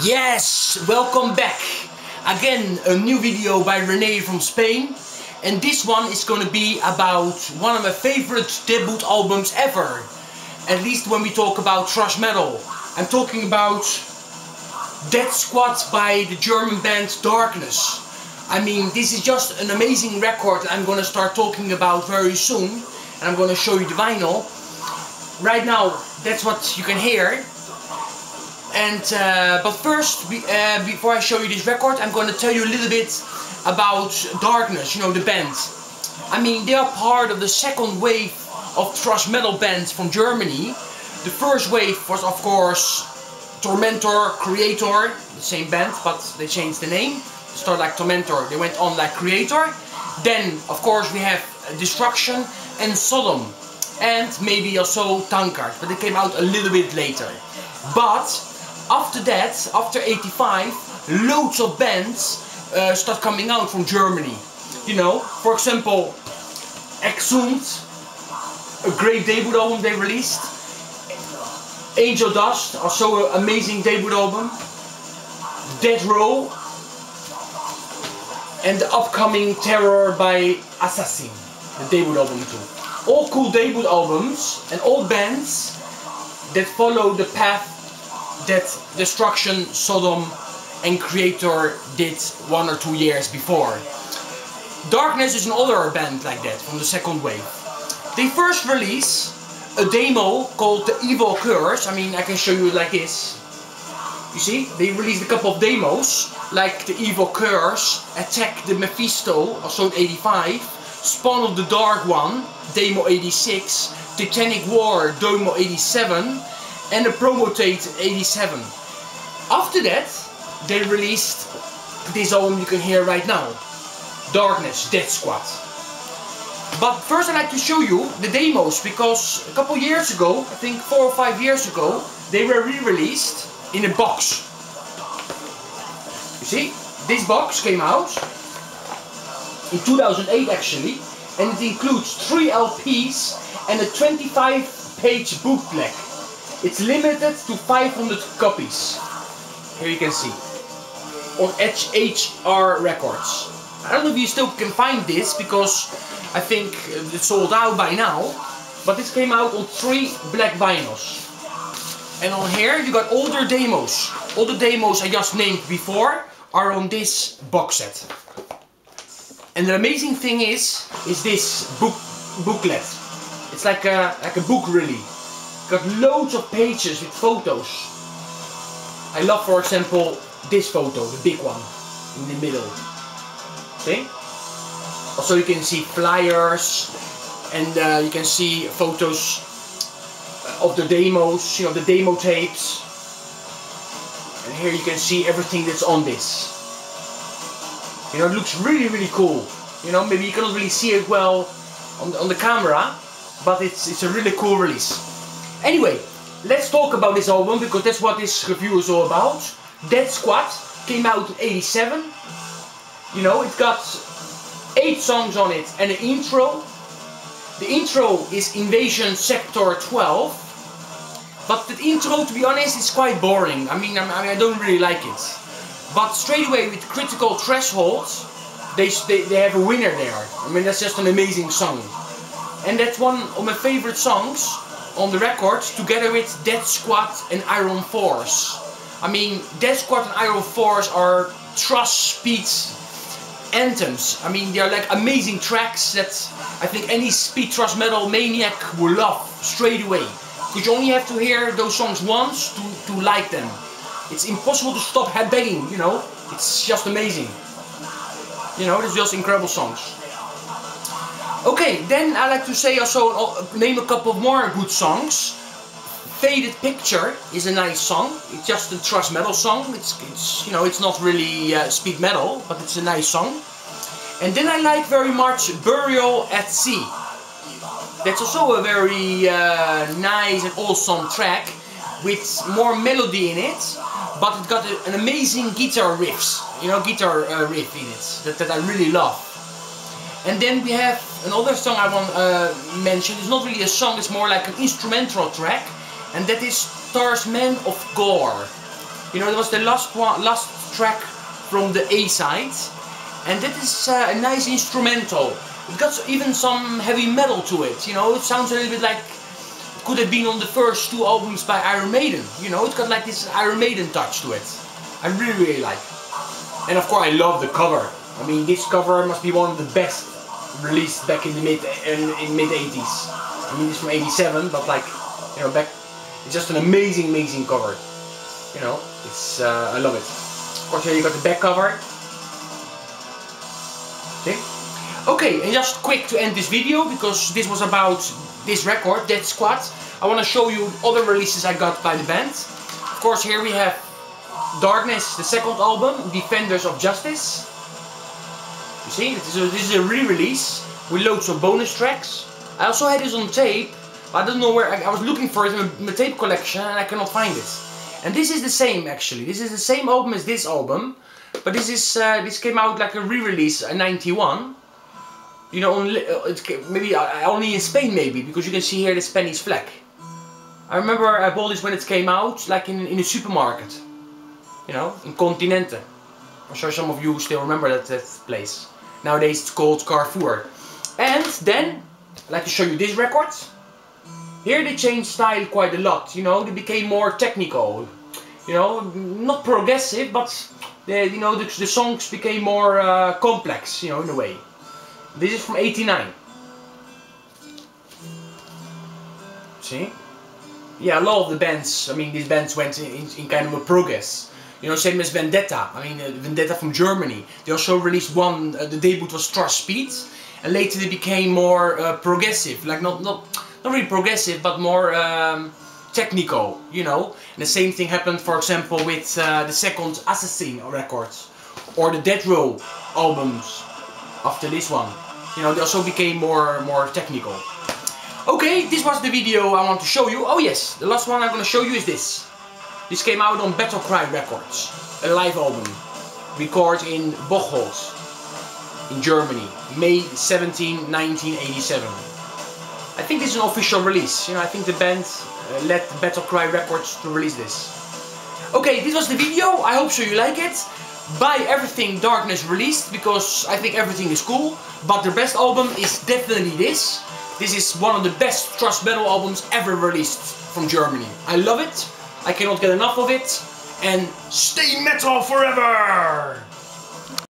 Yes, welcome back. Again, a new video by René from Spain. And this one is going to be about one of my favorite debut albums ever. At least when we talk about thrash metal. I'm talking about Death Squad by the German band Darkness. I mean, this is just an amazing record I'm going to start talking about very soon. And I'm going to show you the vinyl. Right now, that's what you can hear. And but first, before I show you this record, I'm going to tell you a little bit about Darkness, you know, the band. I mean, they are part of the second wave of thrash metal bands from Germany. The first wave was, of course, Tormentor, Creator, the same band, but they changed the name. Started like Tormentor, they went on like Creator. Then, of course, we have Destruction and Sodom. And maybe also Tankard, but they came out a little bit later. But after that, after 85, loads of bands start coming out from Germany. You know, for example, EXUMER, a great debut album they released. Angel Dust, also an amazing debut album. DEATHROW, and the upcoming Terror by Assassin, the debut album too. All cool debut albums and all bands that follow the path that Destruction, Sodom and Creator did 1 or 2 years before. Darkness is another band like that from the second wave. They first release a demo called The Evil Curse. I mean, I can show you it like this. You see, they released a couple of demos like The Evil Curse, Attack the Mephisto, also in 85, Spawn of the Dark One, Demo 86, Titanic War, Demo 87, and the Promotate 87. After that, they released this album you can hear right now, Darkness, Death Squad. But first I'd like to show you the demos, because a couple years ago, I think 4 or 5 years ago, they were re-released in a box. You see, this box came out in 2008 actually, and it includes 3 LPs and a 25-page booklet. It's limited to 500 copies. Here you can see. On HR Records. I don't know if you still can find this, because I think it's sold out by now. But this came out on 3 black vinyls. And on here you got all their demos. All the demos I just named before are on this box set. And the amazing thing is this booklet. It's like a book really. Got loads of pages with photos. I love, for example, this photo, the big one in the middle. See? Also you can see flyers, and you can see photos of the demos, you know, the demo tapes. And here you can see everything that's on this. You know, it looks really cool. You know, maybe you cannot really see it well on the camera, but it's a really cool release. Anyway, let's talk about this album, because that's what this review is all about. Death Squad came out in 87. You know, it's got 8 songs on it and an intro. The intro is Invasion Sector 12. But the intro, to be honest, is quite boring. I mean, I don't really like it. But straight away with Critical Threshold, they have a winner there. I mean, that's just an amazing song. And that's one of my favorite songs on the record, together with Death Squad and Iron Force. I mean, Death Squad and Iron Force are thrash speed anthems. I mean, they are like amazing tracks that I think any speed thrash metal maniac will love straight away. Because you only have to hear those songs once to like them. It's impossible to stop headbanging, you know. It's just amazing. You know, it's just incredible songs. Okay, then I like to say also, name a couple more good songs. Faded Picture is a nice song. It's just a thrash metal song. It's you know, it's not really speed metal, but it's a nice song. And then I like very much Burial at Sea. That's also a very nice and awesome track with more melody in it, but it got an amazing guitar riffs, you know, guitar riff in it that I really love. And then we have another song I want to mention. It's not really a song, it's more like an instrumental track, and that is Starsman of Gore. You know, it was the last track from the A side, and that is a nice instrumental. It got even some heavy metal to it. You know, it sounds a little bit like it could have been on the first 2 albums by Iron Maiden. You know, it's got like this Iron Maiden touch to it. I really like. And of course, I love the cover. I mean, this cover must be one of the best released back in the mid 80s. I mean, it's from '87, but like, you know, back, it's just an amazing cover. You know, it's I love it. Of course, here you got the back cover. See? Okay, and just quick to end this video, because this was about this record, Death Squad. I want to show you other releases I got by the band. Of course, here we have Darkness, the second album, Defenders of Justice. You see, this is a re-release with loads of bonus tracks. I also had this on tape, but I don't know where. I was looking for it in my tape collection and I cannot find it. And this is the same, actually. This is the same album as this album, but this came out like a re-release in '91. You know, maybe only in Spain, maybe, because you can see here the Spanish flag. I remember I bought this when it came out, like in a supermarket. You know, in Continente. I'm sure some of you still remember that place. Nowadays it's called Carrefour. And then, I'd like to show you this record. Here they changed style quite a lot, you know, they became more technical. You know, not progressive, but you know, the songs became more complex, you know, in a way. This is from '89. See? Yeah, a lot of the bands, I mean, these bands went in kind of a progress. You know, same as Vendetta. I mean, Vendetta from Germany. They also released one. The debut was Trust Speed, and later they became more progressive. Like not really progressive, but more technical. You know, and the same thing happened, for example, with the second Assassin records, or the DEATHROW albums after this one. You know, they also became more technical. Okay, this was the video I want to show you. Oh yes, the last one I'm going to show you is this. This came out on Battle Cry Records, a live album, recorded in Bocholt, in Germany, May 17, 1987. I think this is an official release. You know, I think the band led Battle Cry Records to release this. Okay, this was the video. I hope so you like it. Buy everything Darkness released, because I think everything is cool. But the best album is definitely this. This is one of the best thrash metal albums ever released from Germany. I love it. I cannot get enough of it, and stay metal forever!